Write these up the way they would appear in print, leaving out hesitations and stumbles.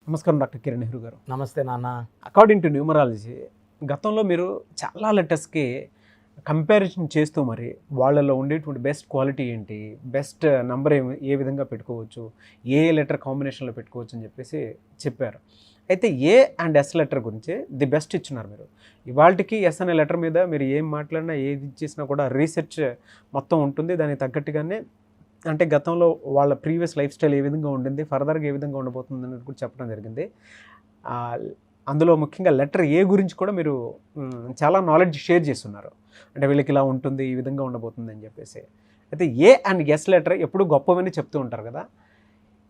నమస్కారం డాక్టర్ కిరణ్ నెహ్రూ గారు. నమస్తే నాన్న. అకార్డింగ్ టు న్యూమరాలజీ గతంలో మీరు చాలా లెటర్స్కి కంపారిజన్ చేస్తూ మరి వాళ్ళలో ఉండేటువంటి బెస్ట్ క్వాలిటీ ఏంటి, బెస్ట్ నంబర్ ఏ విధంగా పెట్టుకోవచ్చు, ఏ లెటర్ కాంబినేషన్లో పెట్టుకోవచ్చు అని చెప్పేసి చెప్పారు. అయితే ఏ అండ్ ఎస్ లెటర్ గురించి ది బెస్ట్ ఇచ్చున్నారు మీరు. ఇవాళకి ఎస్ అనే లెటర్ మీద మీరు ఏం మాట్లాడినా ఏది చేసినా కూడా రీసెర్చ్ మొత్తం ఉంటుంది. దానికి తగ్గట్టుగానే అంటే గతంలో వాళ్ళ ప్రీవియస్ లైఫ్ స్టైల్ ఏ విధంగా ఉండింది, ఫర్దర్గా ఏ విధంగా ఉండబోతుంది అనేది కూడా చెప్పడం జరిగింది. అందులో ముఖ్యంగా లెటర్ ఏ గురించి కూడా మీరు చాలా నాలెడ్జ్ షేర్ చేస్తున్నారు. అంటే వీళ్ళకి ఇలా ఉంటుంది, ఈ విధంగా ఉండబోతుంది అని చెప్పేసి. అయితే ఏ అండ్ ఎస్ లెటర్ ఎప్పుడు గొప్పవని చెప్తూ ఉంటారు కదా.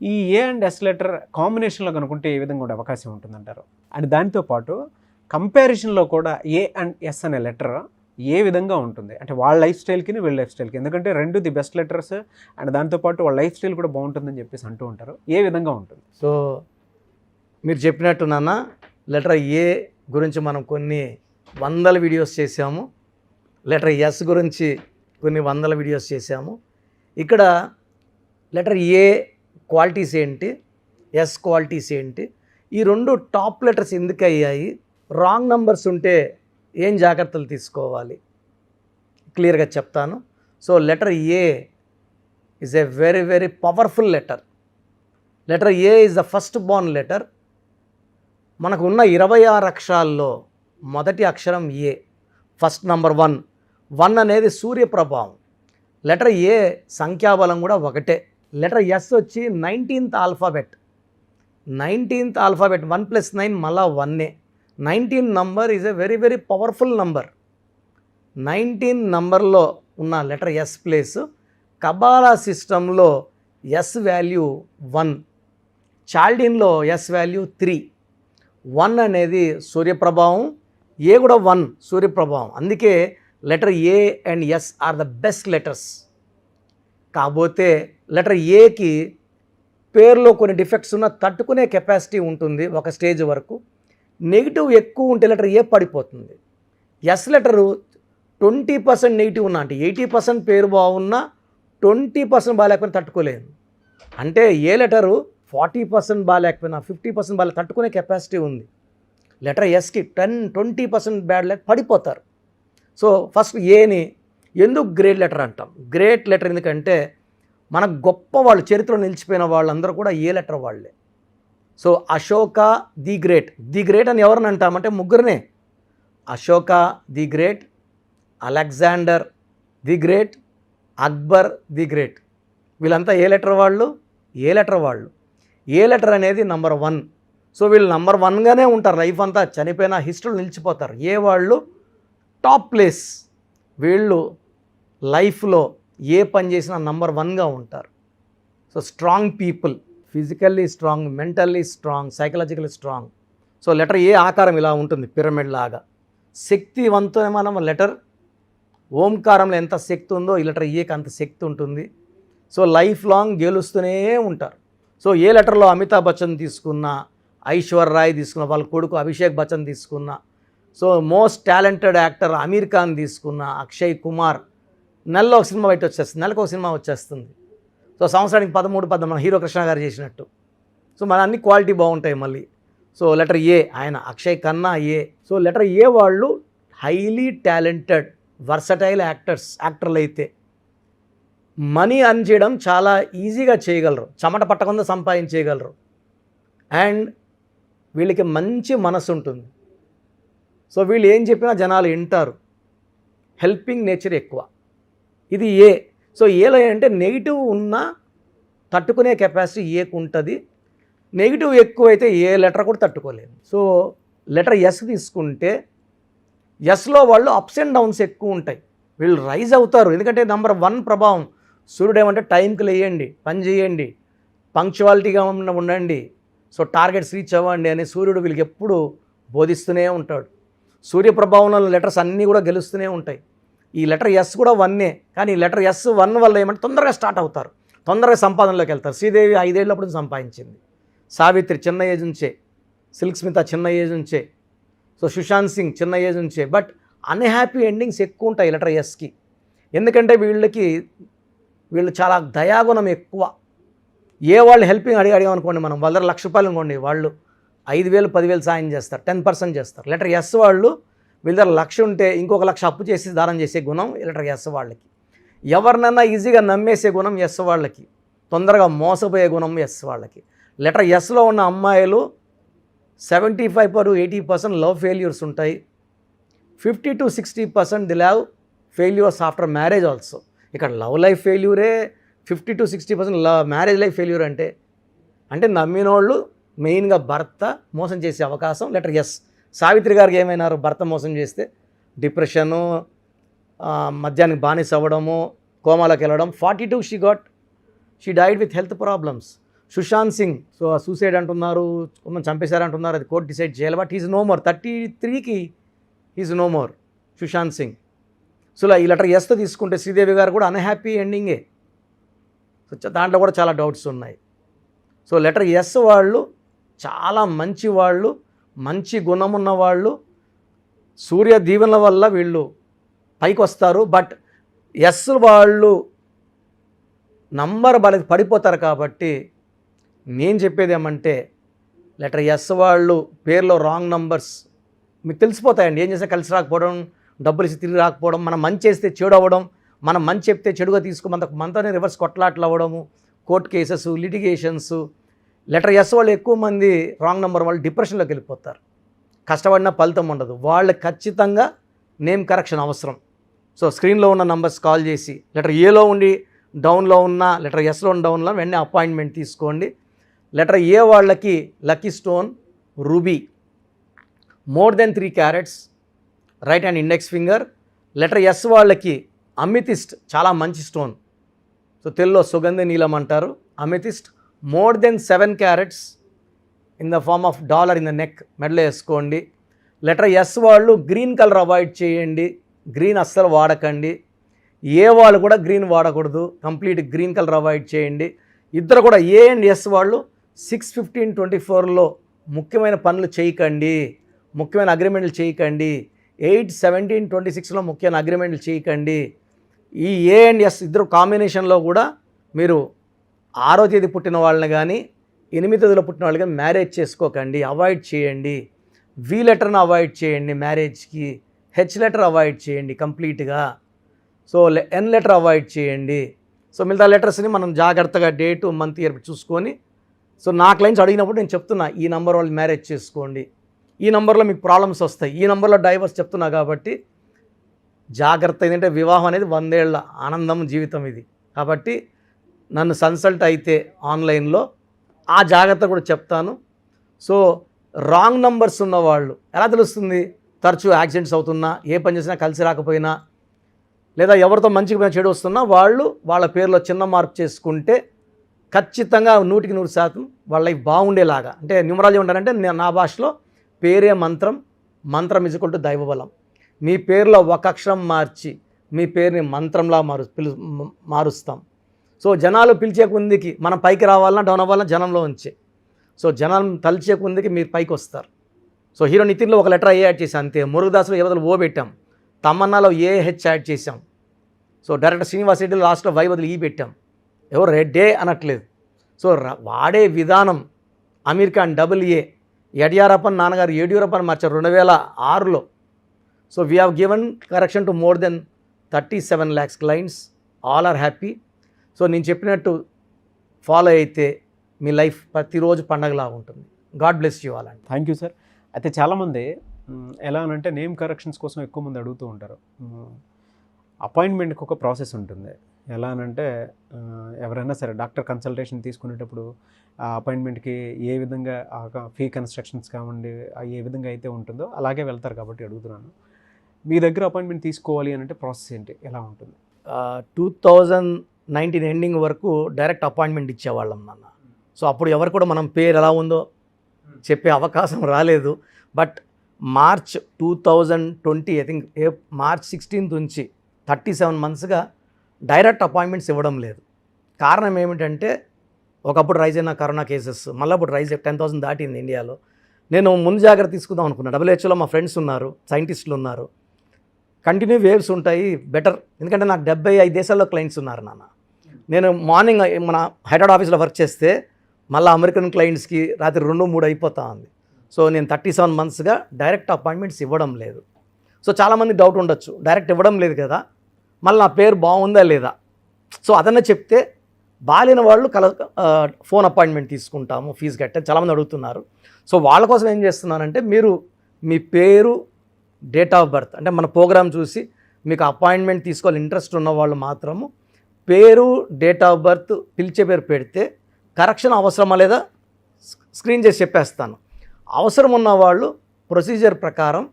ఈ ఏ అండ్ ఎస్ లెటర్ కాంబినేషన్లో కనుక్కుంటే ఏ విధంగా ఉండే అవకాశం ఉంటుందంటారు? అండ్ దానితో పాటు కంపారిజన్లో కూడా ఏ అండ్ ఎస్ అనే లెటర్ ఏ విధంగా ఉంటుంది, అంటే వాళ్ళ లైఫ్ స్టైల్కి వీళ్ళ లైఫ్ స్టైల్కి, ఎందుకంటే రెండు ది బెస్ట్ లెటర్స్ అండ్ దాంతోపాటు వాళ్ళ లైఫ్ స్టైల్ కూడా బాగుంటుందని చెప్పేసి అంటూ ఉంటారు. ఏ విధంగా ఉంటుంది? సో మీరు చెప్పినట్టు నాన్న, లెటర్ ఏ గురించి మనం కొన్ని వందల వీడియోస్ చేసాము, లెటర్ ఎస్ గురించి కొన్ని వందల వీడియోస్ చేసాము. ఇక్కడ లెటర్ ఏ క్వాలిటీస్ ఏంటి, ఎస్ క్వాలిటీస్ ఏంటి, ఈ రెండు టాప్ లెటర్స్ ఎందుకు అయ్యాయి, రాంగ్ నంబర్స్ ఉంటే ఏం జాగ్రత్తలు తీసుకోవాలి, క్లియర్గా చెప్తాను. So letter A is a very very powerful letter. Letter A is the first Born letter. మనకు ఉన్న 26 అక్షరాల్లో మొదటి అక్షరం ఏ, ఫస్ట్ నంబర్ 1 అనేది సూర్య ప్రభావం. లెటర్ ఏ సంఖ్యాబలం కూడా ఒకటే. లెటర్ ఎస్ వచ్చి 19th ఆల్ఫాబెట్. 19th ఆల్ఫాబెట్ 1 + 9 మళ్ళా 1. 19 number is a very very powerful number. 19 నంబర్లో ఉన్న లెటర్ ఎస్ ప్లేస్ కబాలా సిస్టంలో ఎస్ వాల్యూ 1, చాల్డిన్లో ఎస్ వాల్యూ 3. 1 అనేది సూర్యప్రభావం, ఏ కూడా 1 సూర్యప్రభావం. అందుకే letter A and S are the best letters. కాకపోతే లెటర్ ఏకి పేరులో కొన్ని డిఫెక్ట్స్ ఉన్న తట్టుకునే కెపాసిటీ ఉంటుంది ఒక స్టేజ్ వరకు. నెగిటివ్ ఎక్కువ ఉంటే లెటర్ ఏ పడిపోతుంది. ఎస్ లెటరు 20% నెగిటివ్ ఉన్నా, అంటే 80% పేరు బాగున్నా 20% బాగాలేకపోయినా తట్టుకోలేదు. అంటే ఏ లెటరు 40% బాగాలేకపోయినా 50% బాగా తట్టుకునే కెపాసిటీ ఉంది. లెటర్ ఎస్కి 10-20% బ్యాడ్ లెటర్ పడిపోతారు. సో ఫస్ట్ ఏని ఎందుకు గ్రేట్ లెటర్ అంటాం? గ్రేట్ లెటర్ ఎందుకంటే మన గొప్ప వాళ్ళు, చరిత్రలో నిలిచిపోయిన వాళ్ళందరూ కూడా ఏ లెటర్ వాళ్ళే. So Ashoka the great. The great అని ఎవరిని అంటామంటే ముగ్గురినే. Ashoka the great, Alexander the great, Akbar the great. వీళ్ళంతా ఏ లెటర్ వాళ్ళు? ఏ లెటర్ వాళ్ళు. ఏ లెటర్ అనేది నంబర్ 1. సో వీళ్ళు నంబర్ 1గానే ఉంటారు లైఫ్ అంతా, చనిపోయిన హిస్టరీలో నిలిచిపోతారు. ఏ వాళ్ళు టాప్ ప్లేస్. వీళ్ళు లైఫ్లో ఏ పని చేసినా నంబర్ 1గా ఉంటారు. So strong people, physically strong, mentally strong, psychologically strong. So letter A ఆకారం ఇలా ఉంటుంది, పిరమిడ్ లాగా. శక్తివంతమైన లెటర్. ఓంకారంలో ఎంత శక్తి ఉందో ఈ లెటర్ ఏకి అంత శక్తి ఉంటుంది. సో లైఫ్ లాంగ్ గెలుస్తూనే ఉంటారు. సో ఏ లెటర్లో అమితాబ్ బచ్చన్ తీసుకున్నా, ఐశ్వర్య రాయ్ తీసుకున్న, వాళ్ళ కొడుకు అభిషేక్ బచ్చన్ తీసుకున్నా, so most talented actor Aamir Khan తీసుకున్న, అక్షయ్ కుమార్, నెలలో ఒక సినిమా బయట వచ్చేస్తుంది, నెలకు ఒక సినిమా వచ్చేస్తుంది. సో సంవత్సరానికి 13 మన హీరో కృష్ణ గారు చేసినట్టు. సో మన అన్ని క్వాలిటీ బాగుంటాయి మళ్ళీ. సో లెటర్ ఏ, ఆయన అక్షయ్ ఖన్నా ఏ. సో లెటర్ ఏ వాళ్ళు హైలీ టాలెంటెడ్ వర్సటైల్ యాక్టర్లు అయితే మనీ అర్న్ చేయడం చాలా ఈజీగా చేయగలరు, చెమట పట్టకుండా సంపాదించేయగలరు. అండ్ వీళ్ళకి మంచి మనసు ఉంటుంది. సో వీళ్ళు ఏం చెప్పినా జనాలు వింటారు. హెల్పింగ్ నేచర్ ఎక్కువ. ఇది ఏ. సో ఏలో అంటే నెగిటివ్ ఉన్నా తట్టుకునే కెపాసిటీ ఏకు ఉంటుంది. నెగిటివ్ ఎక్కువైతే ఏ లెటర్ కూడా తట్టుకోలేదు. సో లెటర్ ఎస్ తీసుకుంటే ఎస్లో వాళ్ళు అప్స్ అండ్ డౌన్స్ ఎక్కువ ఉంటాయి. వీళ్ళు రైజ్ అవుతారు, ఎందుకంటే నంబర్ 1 ప్రభావం. సూర్యుడు ఏమంటే టైంకి లేయండి, పని చేయండి, పంక్చువాలిటీగా ఉండండి, సో టార్గెట్స్ రీచ్ అవ్వండి అని సూర్యుడు వీళ్ళకి ఎప్పుడు బోధిస్తూనే ఉంటాడు. సూర్యప్రభావంలో లెటర్స్ అన్నీ కూడా గెలుస్తూనే ఉంటాయి. ఈ లెటర్ ఎస్ కూడా 1, కానీ లెటర్ ఎస్ 1 వల్ల ఏమంటే తొందరగా స్టార్ట్ అవుతారు, తొందరగా సంపాదనలోకి వెళ్తారు. శ్రీదేవి 5 ఏళ్ళప్పుడు సంపాదించింది, సావిత్రి చిన్న ఏజ్ నుంచే, సిల్క్ స్మిత చిన్న ఏజ్ నుంచే, సో సుశాంత్ సింగ్ చిన్న ఏజ్ నుంచే. బట్ అన్హ్యాపీ ఎండింగ్స్ ఎక్కువ ఉంటాయి లెటర్ ఎస్కి. ఎందుకంటే వీళ్ళు చాలా దయాగుణం ఎక్కువ. ఏ వాళ్ళు హెల్పింగ్ అడిగామనుకోండి, మనం వాళ్ళ దగ్గర ₹1,00,000 అనుకోండి, వాళ్ళు 5,000 10,000 సాయం చేస్తారు, 10% చేస్తారు. లెటర్ ఎస్ వాళ్ళు వీళ్ళ దగ్గర 1,00,000 ఉంటే ఇంకొక 1,00,000 అప్పు చేసి దానం చేసే గుణం లెటర్ ఎస్ వాళ్ళకి. ఎవరినన్నా ఈజీగా నమ్మేసే గుణం ఎస్ వాళ్ళకి. తొందరగా మోసపోయే గుణం ఎస్ వాళ్ళకి. లెటర్ ఎస్లో ఉన్న అమ్మాయిలు 75 to 80% లవ్ ఫెయిల్యూర్స్ ఉంటాయి. 50 to 60% the love failures after marriage also. ఇక్కడ లవ్ లైఫ్ ఫెయిల్యూరే 50 to 60% మ్యారేజ్ లైఫ్ ఫెయిల్యూర్ అంటే నమ్మినోళ్ళు మెయిన్గా భర్త మోసం చేసే అవకాశం లెటర్ ఎస్. సావిత్రి గారికి ఏమైనారు, భర్త మోసం చేస్తే డిప్రెషను, మద్యానికి బానిస అవ్వడము, కోమాలోకి వెళ్ళడం. 42 she died with health problems. Sushant Singh suicide అంటున్నారు, చంపేశారంటున్నారు, అది కోర్టు డిసైడ్ చేయాలి. But is no more. 33కి is no more Sushant Singh. So ఈ లెటర్ ఎస్తో తీసుకుంటే శ్రీదేవి గారు కూడా అన్హ్యాపీ ఎండింగే. సో దాంట్లో కూడా చాలా డౌట్స్ ఉన్నాయి. సో లెటర్ ఎస్ వాళ్ళు చాలా మంచి వాళ్ళు, మంచి గుణం ఉన్న వాళ్ళు. సూర్య దీవెనల వల్ల వీళ్ళు పైకి వస్తారు. బట్ ఎస్ వాళ్ళు నంబర్ పడిపోతారు. కాబట్టి నేను చెప్పేది ఏమంటే లెటర్ ఎస్ వాళ్ళు పేర్లో రాంగ్ నంబర్స్ మీకు తెలిసిపోతాయండి. ఏం చేస్తే కలిసి రాకపోవడం, డబ్బులు ఇచ్చి తిరిగి రాకపోవడం, మనం మంచి చేస్తే చెడు అవ్వడం, మనం మంచి చెప్తే చెడుగా మనతోనే రివర్స్ కొట్లాట్లు అవ్వడము, court cases, litigations. Letter S వాళ్ళు ఎక్కువ మంది రాంగ్ నెంబర్ వాళ్ళు డిప్రెషన్లోకి వెళ్ళిపోతారు. కష్టపడినా ఫలితం ఉండదు. వాళ్ళకి ఖచ్చితంగా నేమ్ కరెక్షన్ అవసరం. సో స్క్రీన్లో ఉన్న నంబర్స్ కాల్ చేసి లెటర్ ఏలో ఉండి డౌన్లో ఉన్న, లెటర్ ఎస్లో ఉన్న డౌన్లో వెంటనే అపాయింట్మెంట్ తీసుకోండి. లెటర్ ఏ వాళ్ళకి lucky stone ruby, more than 3 carats, right hand index finger. Letter S వాళ్ళకి అమితిస్ట్, చాలా మంచి స్టోన్. సో తెలుగులో సుగంధ నీలం అంటారు. Amethyst more than 7 carats in the form of dollar in the neck, మెడలో వేసుకోండి. లెటర్ ఎస్ వాళ్ళు గ్రీన్ కలర్ అవాయిడ్ చేయండి. గ్రీన్ అస్సలు వాడకండి. ఏ వాళ్ళు కూడా గ్రీన్ వాడకూడదు. కంప్లీట్ గ్రీన్ కలర్ అవాయిడ్ చేయండి. ఇద్దరు కూడా ఏ అండ్ ఎస్ వాళ్ళు 6/15/24లో ముఖ్యమైన పనులు చేయకండి, ముఖ్యమైన అగ్రిమెంట్లు చేయకండి. 8/17/26లో ముఖ్యమైన అగ్రిమెంట్లు చేయకండి. ఈ ఏ అండ్ ఎస్ ఇద్దరు కాంబినేషన్లో కూడా మీరు 6వ తేదీ పుట్టిన వాళ్ళని కానీ 8వ తేదీలో పుట్టిన వాళ్ళు కానీ మ్యారేజ్ చేసుకోకండి, అవాయిడ్ చేయండి. వి లెటర్ని అవాయిడ్ చేయండి మ్యారేజ్కి. హెచ్ లెటర్ అవాయిడ్ చేయండి కంప్లీట్గా. సో ఎన్ లెటర్ అవాయిడ్ చేయండి. సో మిగతా లెటర్స్ని మనం జాగ్రత్తగా డేటు, మంత్, ఇయర్ చూసుకొని. సో నా క్లయింట్స్ అడిగినప్పుడు నేను చెప్తున్నా, ఈ నెంబర్ వాళ్ళు మ్యారేజ్ చేసుకోండి, ఈ నెంబర్లో మీకు ప్రాబ్లమ్స్ వస్తాయి, ఈ నెంబర్లో డైవర్స్ చెప్తున్నా. కాబట్టి జాగ్రత్త. ఏంటంటే వివాహం అనేది 100 ఏళ్ల ఆనందం జీవితం ఇది. కాబట్టి నన్ను కన్సల్ట్ అయితే ఆన్లైన్లో ఆ జాగ్రత్త కూడా చెప్తాను. సో రాంగ్ నంబర్స్ ఉన్నవాళ్ళు ఎలా తెలుస్తుంది? తరచూ యాక్సిడెంట్స్ అవుతున్నా, ఏ పని చేసినా కలిసి రాకపోయినా, లేదా ఎవరితో మంచిగా చెడు వస్తున్నా వాళ్ళు వాళ్ళ పేరులో చిన్న మార్పు చేసుకుంటే ఖచ్చితంగా 100% వాళ్ళ లైఫ్ బాగుండేలాగా. అంటే న్యూమరాలజీ ఉంటారంటే నా భాషలో పేరే మంత్రం, మంత్రం ఈక్వల్ టు దైవబలం. మీ పేరులో ఒక అక్షరం మార్చి మీ పేరుని మంత్రంలా మారుస్తాం. సో జనాలు పిలిచే కొందికి మనం పైకి రావాలన్నా డౌన్ అవ్వాలన్నా జనంలో ఉంచే. సో జనం తలిచే కొందికి మీరు పైకి వస్తారు. సో హీరో నితిన్లో ఒక లెటర్ ఏ యాడ్ చేసాం అంతే. మురుగదాసులో ఏ బదులు ఓ పెట్టాం. తమన్నాలో ఏ హెచ్ యాడ్ చేసాం. సో డైరెక్టర్ శ్రీనివాస్ రెడ్డిలో లాస్ట్లో వై బదులు ఈ పెట్టాం. ఎవరు రెడ్డే అనట్లేదు. సో వాడే విధానం. అమీర్ ఖాన్ AA, యడియూరప్పన్ నాన్నగారు యడియూరప్పని మార్చారు 2006లో. So we have given correction to more than 37 lakhs clients. All are happy. So నేను చెప్పినట్టు ఫాలో అయితే మీ లైఫ్ ప్రతిరోజు పండగలా ఉంటుంది. గాడ్ బ్లెస్ యూ ఆల్ అండి. Thank you sir. అయితే చాలామంది ఎలా అనంటే నేమ్ కరెక్షన్స్ కోసం ఎక్కువ మంది అడుగుతూ ఉంటారు. అపాయింట్మెంట్కి ఒక ప్రాసెస్ ఉంటుంది. ఎలా అనంటే ఎవరైనా సరే డాక్టర్ కన్సల్టేషన్ తీసుకునేటప్పుడు ఆ అపాయింట్మెంట్కి ఏ విధంగా ఫీ కన్స్ట్రక్షన్స్ కావండి ఏ విధంగా అయితే ఉంటుందో అలాగే వెళ్తారు. కాబట్టి అడుగుతున్నాను, మీ దగ్గర అపాయింట్మెంట్ తీసుకోవాలి అని అంటే ప్రాసెస్ ఏంటి, ఎలా ఉంటుంది? 2019 ఎండింగ్ వరకు డైరెక్ట్ అపాయింట్మెంట్ ఇచ్చేవాళ్ళం నాన్న. సో అప్పుడు ఎవరు కూడా మనం పేరు ఎలా ఉందో చెప్పే అవకాశం రాలేదు. But March 2020 I think March 16th నుంచి 37 monthsగా డైరెక్ట్ అపాయింట్మెంట్స్ ఇవ్వడం లేదు. కారణం ఏమిటంటే ఒకప్పుడు రైజ్ అయిన కరోనా కేసెస్, మళ్ళీ ఇప్పుడు రైజ్ 10,000 దాటింది ఇండియాలో. నేను ముందు జాగ్రత్త తీసుకుందాం అనుకున్నా. WHOలో మా ఫ్రెండ్స్ ఉన్నారు, సైంటిస్టులు ఉన్నారు. కంటిన్యూ వేవ్స్ ఉంటాయి, బెటర్. ఎందుకంటే నాకు 75 దేశాల్లో క్లయింట్స్ ఉన్నారు నాన్న. నేను మార్నింగ్ మన హైదరాబాద్ ఆఫీస్లో వర్క్ చేస్తే మళ్ళీ అమెరికన్ క్లయింట్స్కి రాత్రి 2-3 అయిపోతా ఉంది. సో నేను 37 monthsగా డైరెక్ట్ అపాయింట్మెంట్స్ ఇవ్వడం లేదు. సో చాలామంది డౌట్ ఉండొచ్చు, డైరెక్ట్ ఇవ్వడం లేదు కదా, మళ్ళీ నా పేరు బాగుందా లేదా. సో అదన్నా చెప్తే బాలేని వాళ్ళు ఫోన్ అపాయింట్మెంట్ తీసుకుంటాము, ఫీజు కట్టే చాలామంది అడుగుతున్నారు. సో వాళ్ళ కోసం ఏం చేస్తున్నానంటే, మీరు మీ పేరు, డేట్ ఆఫ్ బర్త్, అంటే మన ప్రోగ్రామ్ చూసి మీకు అపాయింట్మెంట్ తీసుకోవాలి ఇంట్రెస్ట్ ఉన్న వాళ్ళు మాత్రము పేరు, డేట్ ఆఫ్ బర్త్, పిలిచే పేరు పెడితే కరెక్షన్ అవసరమా లేదా స్క్రీన్ చేసి చెప్పేస్తాను. అవసరం ఉన్న వాళ్ళు ప్రొసీజర్ ప్రకారం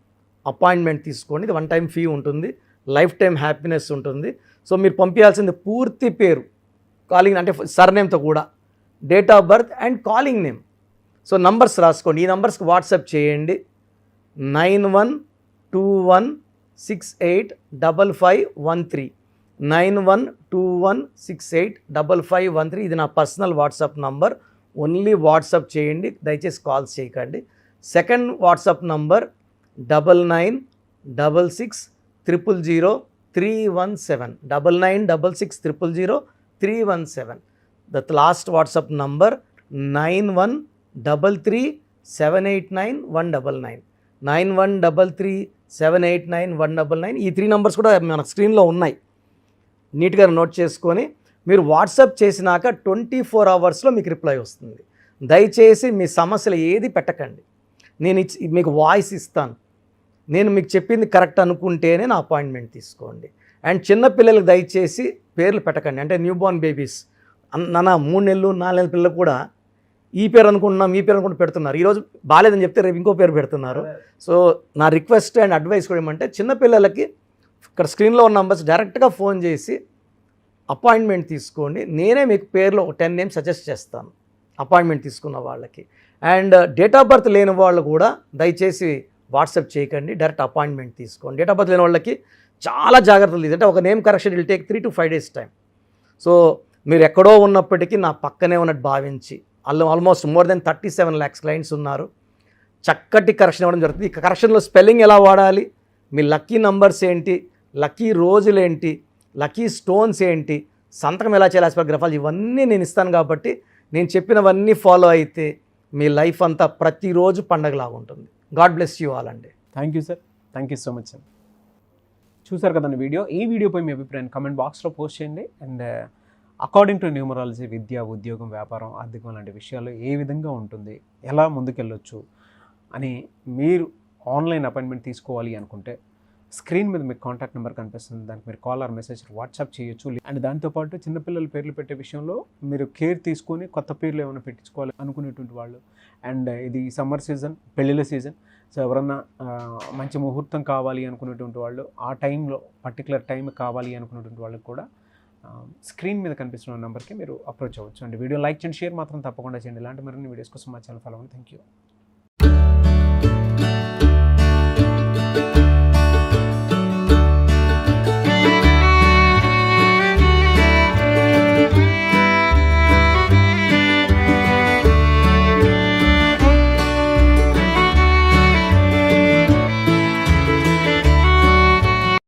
అపాయింట్మెంట్ తీసుకోండి. ఇది 1 time ఫీ ఉంటుంది, లైఫ్ టైం హ్యాపీనెస్ ఉంటుంది. సో మీరు పంపించాల్సింది పూర్తి పేరు, కాలింగ్ అంటే సర్నేమ్తో కూడా, date of birth and calling name. So numbers రాసుకోండి, ఈ నంబర్స్కి వాట్సాప్ చేయండి. 9121685513 9121685513. ఇది నా personal WhatsApp number. Only WhatsApp చేయండి, దయచేసి కాల్స్ చేయకండి. Second WhatsApp number 9966000317 9966000317. The last WhatsApp number 9133789199 9133789199. ఈ 3 numbers కూడా మన స్క్రీన్లో ఉన్నాయి, నీట్గా నోట్ చేసుకొని మీరు వాట్సాప్ చేసినాక 24 hours మీకు రిప్లై వస్తుంది. దయచేసి మీ సమస్యలు ఏది పెట్టకండి, నేను మీకు వాయిస్ ఇస్తాను. నేను మీకు చెప్పింది కరెక్ట్ అనుకుంటేనే నా అపాయింట్మెంట్ తీసుకోండి. అండ్ చిన్నపిల్లలకు దయచేసి పేర్లు పెట్టకండి, అంటే న్యూ బోర్న్ బేబీస్ నాన్న 3 నెలలు 4 నెలల పిల్లలు కూడా ఈ పేరు అనుకుంటున్నాం, ఈ పేరు అనుకుంటూ పెడుతున్నారు. ఈరోజు బాగాలేదని చెప్తే రేపు ఇంకో పేరు పెడుతున్నారు. సో నా రిక్వెస్ట్ అండ్ అడ్వైస్ కూడా ఏమంటే, చిన్నపిల్లలకి ఇక్కడ స్క్రీన్లో ఉన్న నంబర్స్ డైరెక్ట్గా ఫోన్ చేసి అపాయింట్మెంట్ తీసుకోండి. నేనే మీకు పేర్లో 10 names సజెస్ట్ చేస్తాను అపాయింట్మెంట్ తీసుకున్న వాళ్ళకి. అండ్ డేట్ ఆఫ్ బర్త్ లేని వాళ్ళు కూడా దయచేసి వాట్సాప్ చేయకండి, డైరెక్ట్ అపాయింట్మెంట్ తీసుకోండి. డేట్ ఆఫ్ బర్త్ లేని వాళ్ళకి చాలా జాగ్రత్తలు ఇది, అంటే ఒక name correction will take 3 to 5 days time. So మీరు ఎక్కడో ఉన్నప్పటికీ నా పక్కనే ఉన్నట్టు భావించి, almost more than 37 lakhs clients ఉన్నారు, చక్కటి కరెక్షన్ ఇవ్వడం జరుగుతుంది. ఈ కరెక్షన్లో స్పెల్లింగ్ ఎలా వాడాలి, మీ లక్కీ నంబర్స్ ఏంటి, లక్కీ రోజులు ఏంటి, లక్కీ స్టోన్స్ ఏంటి, సంతకం ఎలా చేయాలి, గ్రఫాలు, ఇవన్నీ నేను ఇస్తాను. కాబట్టి నేను చెప్పినవన్నీ ఫాలో అయితే మీ లైఫ్ అంతా ప్రతిరోజు పండగలాగా ఉంటుంది. గాడ్ బ్లెస్ యూ ఆల్ అండి. Thank you sir, thank you so much sir. చూసారు కదండి వీడియో. ఈ వీడియోపై మీ అభిప్రాయాన్ని కమెంట్ బాక్స్లో పోస్ట్ చేయండి. అండ్ అకార్డింగ్ టు న్యూమరాలజీ విద్య, ఉద్యోగం, వ్యాపారం, ఆర్థికం లాంటి విషయాలు ఏ విధంగా ఉంటుంది, ఎలా ముందుకెళ్ళొచ్చు అని మీరు ఆన్లైన్ అపాయింట్మెంట్ తీసుకోవాలి అనుకుంటే స్క్రీన్ మీద మీకు కాంటాక్ట్ నెంబర్ కనిపిస్తుంది, దానికి మీరు కాల్ ఆర్ మెసేజ్ వాట్సాప్ చేయొచ్చు. అండ్ దాంతోపాటు చిన్నపిల్లల పేర్లు పెట్టే విషయంలో మీరు కేర్ తీసుకొని కొత్త పేర్లు ఏమైనా పెట్టించుకోవాలి అనుకునేటువంటి వాళ్ళు, అండ్ ఇది సమ్మర్ సీజన్, పెళ్ళిళ్ళ సీజన్, సో ఎవరన్నా మంచి ముహూర్తం కావాలి అనుకునేటువంటి వాళ్ళు, ఆ టైంలో పర్టికులర్ టైం కావాలి అనుకునేటువంటి వాళ్ళకి కూడా స్క్రీన్ మీద కనిపిస్తున్న నెంబర్కి మీరు అప్రోచ్ అవ్వచ్చు. అండ్ వీడియో లైక్ చేయండి, షేర్ మాత్రం తప్పకుండా చేయండి. ఇలాంటి మరిన్ని వీడియోస్ కోసం మా ఛానల్ ఫాలో అవ్వండి. Thank you.